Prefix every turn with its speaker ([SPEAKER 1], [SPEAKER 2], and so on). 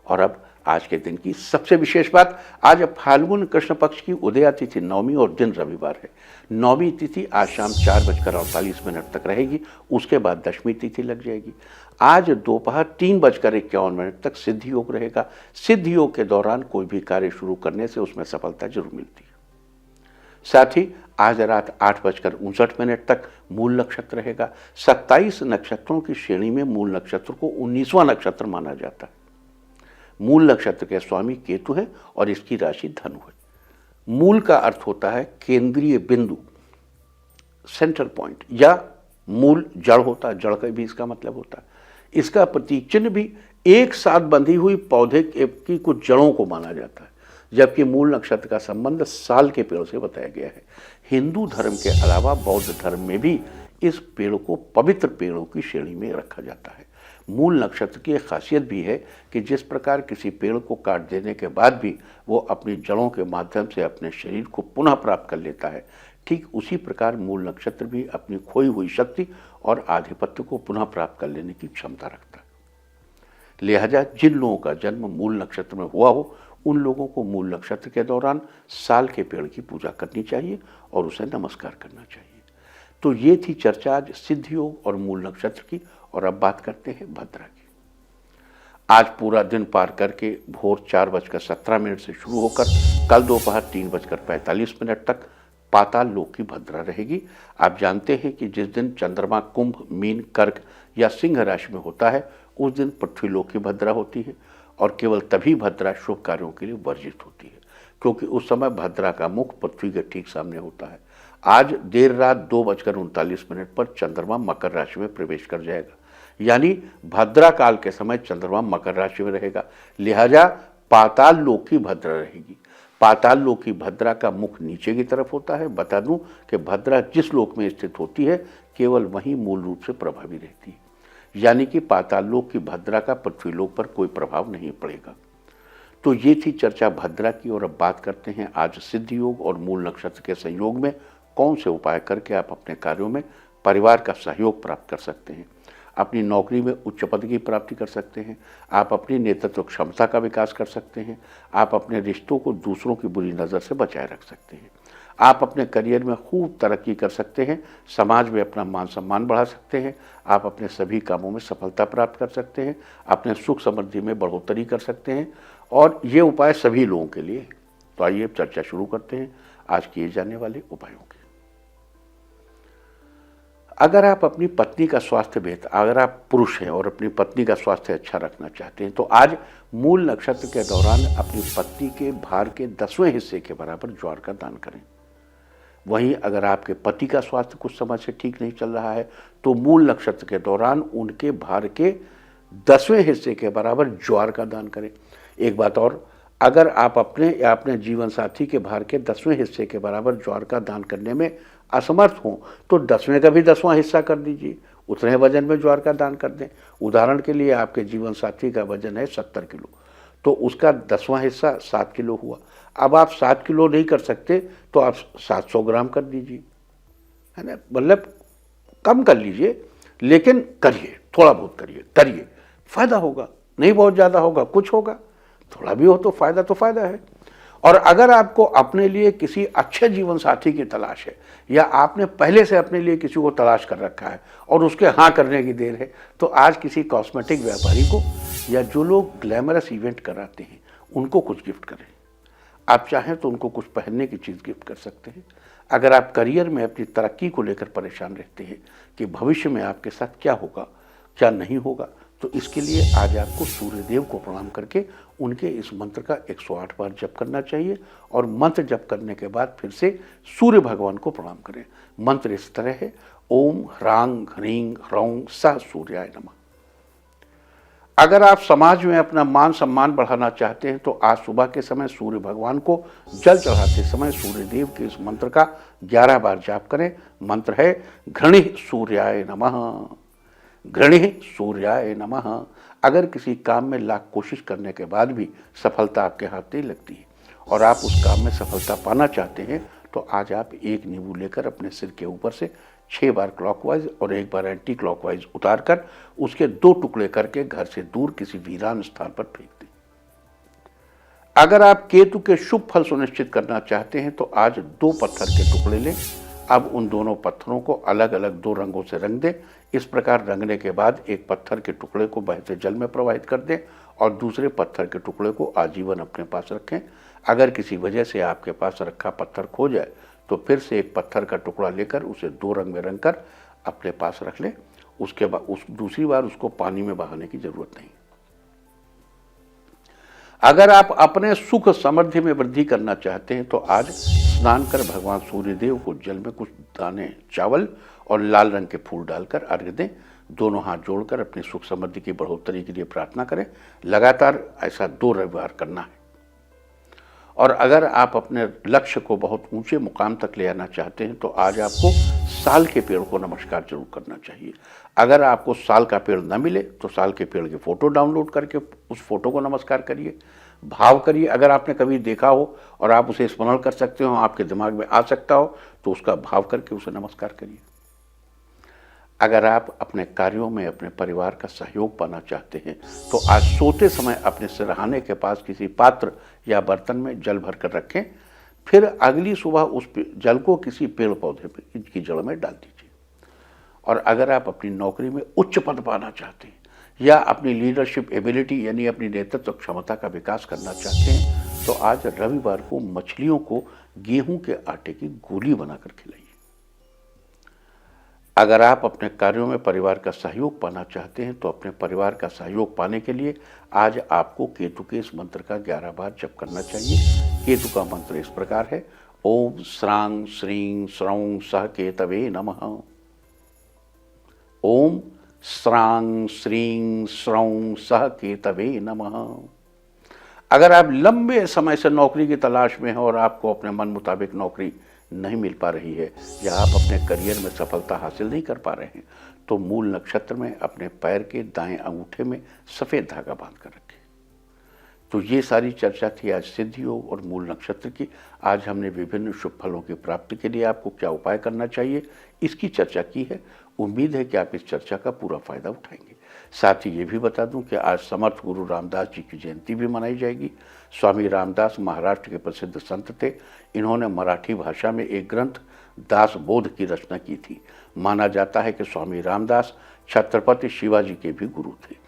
[SPEAKER 1] और अब आज के दिन की सबसे विशेष बात, आज फाल्गुन कृष्ण पक्ष की उदया तिथि नवमी और दिन रविवार है। नौवीं तिथि आज शाम 4:48 तक रहेगी, उसके बाद दशमी तिथि लग जाएगी। आज दोपहर 3:51 तक सिद्ध योग रहेगा। सिद्ध योग के दौरान कोई भी कार्य शुरू करने से उसमें सफलता जरूर मिलती है। साथ ही आज रात 8:59 तक मूल नक्षत्र रहेगा। 27 नक्षत्रों की श्रेणी में मूल नक्षत्र को 19वां नक्षत्र माना जाता है। मूल नक्षत्र के स्वामी केतु है और इसकी राशि धनु है। मूल का अर्थ होता है केंद्रीय बिंदु, सेंटर पॉइंट, या मूल जड़ होता है, जड़ का भी इसका मतलब होता है। इसका प्रतीक चिन्ह भी एक साथ बंधी हुई पौधे की कुछ जड़ों को माना जाता है, जबकि मूल नक्षत्र का संबंध साल के पेड़ से बताया गया है। हिंदू धर्म के अलावा बौद्ध धर्म में भी इस पेड़ को पवित्र पेड़ों की श्रेणी में रखा जाता है। मूल नक्षत्र की एक खासियत भी है कि जिस प्रकार किसी पेड़ को काट देने के बाद भी वो अपनी जड़ों के माध्यम से अपने शरीर को पुनः प्राप्त कर लेता है, ठीक उसी प्रकार मूल नक्षत्र भी अपनी खोई हुई शक्ति और आधिपत्य को पुनः प्राप्त कर लेने की क्षमता रखता है। लिहाजा जिन लोगों का जन्म मूल नक्षत्र में हुआ हो, उन लोगों को मूल नक्षत्र के दौरान साल के पेड़ की पूजा करनी चाहिए और उसे नमस्कार करना चाहिए। तो ये थी चर्चा आज सिद्ध योग और मूल नक्षत्र की। और अब बात करते हैं भद्रा की। आज पूरा दिन पार करके भोर 4:17 से शुरू होकर कल दोपहर 3:45 तक पाताल लोक की भद्रा रहेगी। आप जानते हैं कि जिस दिन चंद्रमा कुंभ, मीन, कर्क या सिंह राशि में होता है, उस दिन पृथ्वी लोक की भद्रा होती है और केवल तभी भद्रा शुभ कार्यों के लिए वर्जित होती है, क्योंकि उस समय भद्रा का मुख पृथ्वी के ठीक सामने होता है। आज देर रात 2:39 पर चंद्रमा मकर राशि में प्रवेश कर जाएगा, यानी भद्रा काल के समय चंद्रमा मकर राशि में रहेगा। लिहाजा पाताल लोक की भद्रा रहेगी। पाताल लोक की भद्रा का मुख नीचे की तरफ होता है। बता दूं कि भद्रा जिस लोक में स्थित होती है, केवल वही मूल रूप से प्रभावी रहती है, यानी कि पाताल लोक की भद्रा का पृथ्वी लोक पर कोई प्रभाव नहीं पड़ेगा। तो ये थी चर्चा भद्रा की। और अब बात करते हैं आज सिद्ध योग और मूल नक्षत्र के संयोग में कौन से उपाय करके आप अपने कार्यों में परिवार का सहयोग प्राप्त कर सकते हैं, अपनी नौकरी में उच्च पद की प्राप्ति कर सकते हैं, आप अपनी नेतृत्व क्षमता का विकास कर सकते हैं, आप अपने रिश्तों को दूसरों की बुरी नज़र से बचाए रख सकते हैं, आप अपने करियर में खूब तरक्की कर सकते हैं, समाज में अपना मान सम्मान बढ़ा सकते हैं, आप अपने सभी कामों में सफलता प्राप्त कर सकते हैं, अपने सुख समृद्धि में बढ़ोतरी कर सकते हैं। और ये उपाय सभी लोगों के लिए है। तो आइए अब चर्चा शुरू करते हैं आज किए जाने वाले उपायों की। अगर आप अपनी पत्नी का स्वास्थ्य बेहतर, अगर आप पुरुष हैं और अपनी पत्नी का स्वास्थ्य अच्छा रखना चाहते हैं, तो आज मूल नक्षत्र के दौरान अपनी पत्नी के भार के 10वें हिस्से के बराबर ज्वार का दान करें। वहीं अगर आपके पति का स्वास्थ्य कुछ समय से ठीक नहीं चल रहा है, तो मूल नक्षत्र के दौरान उनके भार के 10वें हिस्से के बराबर ज्वार का दान करें। एक बात और, अगर आप अपने या अपने जीवन साथी के भार के 10वें हिस्से के बराबर ज्वार का दान करने में असमर्थ हों, तो 10वें का भी 10वां हिस्सा कर दीजिए, उतने वजन में ज्वार का दान कर दें। उदाहरण के लिए आपके जीवन साथी का वजन है 70 किलो, तो उसका 10वां हिस्सा 7 किलो हुआ। अब आप 7 किलो नहीं कर सकते तो आप 700 ग्राम कर दीजिए, है ना, मतलब कम कर लीजिए, लेकिन करिए, थोड़ा बहुत करिए, फायदा होगा। नहीं बहुत ज़्यादा होगा, कुछ होगा, थोड़ा भी हो तो फायदा है। और अगर आपको अपने लिए किसी अच्छे जीवन साथी की तलाश है, या आपने पहले से अपने लिए किसी को तलाश कर रखा है और उसके हाँ करने की देर है, तो आज किसी कॉस्मेटिक व्यापारी को या जो लोग ग्लैमरस इवेंट कराते हैं उनको कुछ गिफ्ट करें। आप चाहें तो उनको कुछ पहनने की चीज़ गिफ्ट कर सकते हैं। अगर आप करियर में अपनी तरक्की को लेकर परेशान रहते हैं कि भविष्य में आपके साथ क्या होगा क्या नहीं होगा, तो इसके लिए आज आपको सूर्यदेव को प्रणाम करके उनके इस मंत्र का 108 बार जप करना चाहिए। और मंत्र जप करने के बाद फिर से सूर्य भगवान को प्रणाम करें। मंत्र इस तरह है, ओम ह्रांग ह्रीं ह्रौं सः सूर्याय नमः। अगर आप समाज में अपना मान सम्मान बढ़ाना चाहते हैं, तो आज सुबह के समय सूर्य भगवान को जल चढ़ाते समय सूर्यदेव के इस मंत्र का 11 बार जाप करें। मंत्र है, घृणिः सूर्याय नमः, घृणिः सूर्याय नमः। अगर किसी काम में लाख कोशिश करने के बाद भी सफलता आपके हाथ नहीं लगती है और आप उस काम में सफलता पाना चाहते हैं, तो आज आप एक नींबू लेकर अपने सिर के ऊपर से 6 बार क्लॉकवाइज और 1 बार एंटी क्लॉकवाइज उतार कर उसके 2 टुकड़े करके घर से दूर किसी वीरान स्थान पर फेंक दें। अगर आप केतु के शुभ फल सुनिश्चित करना चाहते हैं तो आज 2 पत्थर के टुकड़े लें। अब उन दोनों पत्थरों को अलग अलग 2 रंगों से रंग दें। इस प्रकार रंगने के बाद एक पत्थर के टुकड़े को बहते जल में प्रवाहित कर दें और दूसरे पत्थर के टुकड़े को आजीवन अपने पास रखें। अगर किसी वजह से आपके पास रखा पत्थर खो जाए तो फिर से एक पत्थर का टुकड़ा लेकर उसे 2 रंग में रंग कर अपने पास रख लें। उसके बाद दूसरी बार उसको पानी में बहाने की जरूरत नहीं। अगर आप अपने सुख समृद्धि में वृद्धि करना चाहते हैं तो आज स्नान कर भगवान सूर्यदेव को जल में कुछ दाने चावल और लाल रंग के फूल डालकर अर्घ्य दें। दोनों हाथ जोड़कर अपनी सुख समृद्धि की बढ़ोतरी के लिए प्रार्थना करें। लगातार ऐसा 2 रविवार करना है। और अगर आप अपने लक्ष्य को बहुत ऊंचे मुकाम तक ले आना चाहते हैं तो आज आपको साल के पेड़ को नमस्कार जरूर करना चाहिए। अगर आपको साल का पेड़ न मिले तो साल के पेड़ की फोटो डाउनलोड करके उस फोटो को नमस्कार करिए, भाव करिए। अगर आपने कभी देखा हो और आप उसे स्मरण कर सकते हो, आपके दिमाग में आ सकता हो, तो उसका भाव करके उसे नमस्कार करिए। अगर आप अपने कार्यों में अपने परिवार का सहयोग पाना चाहते हैं तो आज सोते समय अपने सिरहाने के पास किसी पात्र या बर्तन में जल भरकर रखें। फिर अगली सुबह उस जल को किसी पेड़ पौधे की जड़ में डाल दीजिए। और अगर आप अपनी नौकरी में उच्च पद पाना चाहते हैं या अपनी लीडरशिप एबिलिटी यानी अपनी नेतृत्व क्षमता का विकास करना चाहते हैं तो आज रविवार को मछलियों को गेहूं के आटे की गोली बनाकर खिलाइए। अगर आप अपने कार्यों में परिवार का सहयोग पाना चाहते हैं तो अपने परिवार का सहयोग पाने के लिए आज आपको केतु के इस मंत्र का 11 बार जप करना चाहिए। केतु का मंत्र इस प्रकार है, ओम श्रांग श्रीं श्रौं सह केतवे नमः। ओम श्रांग श्रीं श्रौं सह केतवे नमः। अगर आप लंबे समय से नौकरी की तलाश में हैं और आपको अपने मन मुताबिक नौकरी नहीं मिल पा रही है या आप अपने करियर में सफलता हासिल नहीं कर पा रहे हैं तो मूल नक्षत्र में अपने पैर के दाएं अंगूठे में सफ़ेद धागा बांध कर रखें। तो ये सारी चर्चा थी आज सिद्धि योग और मूल नक्षत्र की। आज हमने विभिन्न शुभ फलों की प्राप्ति के लिए आपको क्या उपाय करना चाहिए इसकी चर्चा की है। उम्मीद है कि आप इस चर्चा का पूरा फायदा उठाएंगे। साथ ही ये भी बता दूं कि आज समर्थ गुरु रामदास जी की जयंती भी मनाई जाएगी। स्वामी रामदास महाराष्ट्र के प्रसिद्ध संत थे। इन्होंने मराठी भाषा में एक ग्रंथ दास बोध की रचना की थी। माना जाता है कि स्वामी रामदास छत्रपति शिवाजी के भी गुरु थे।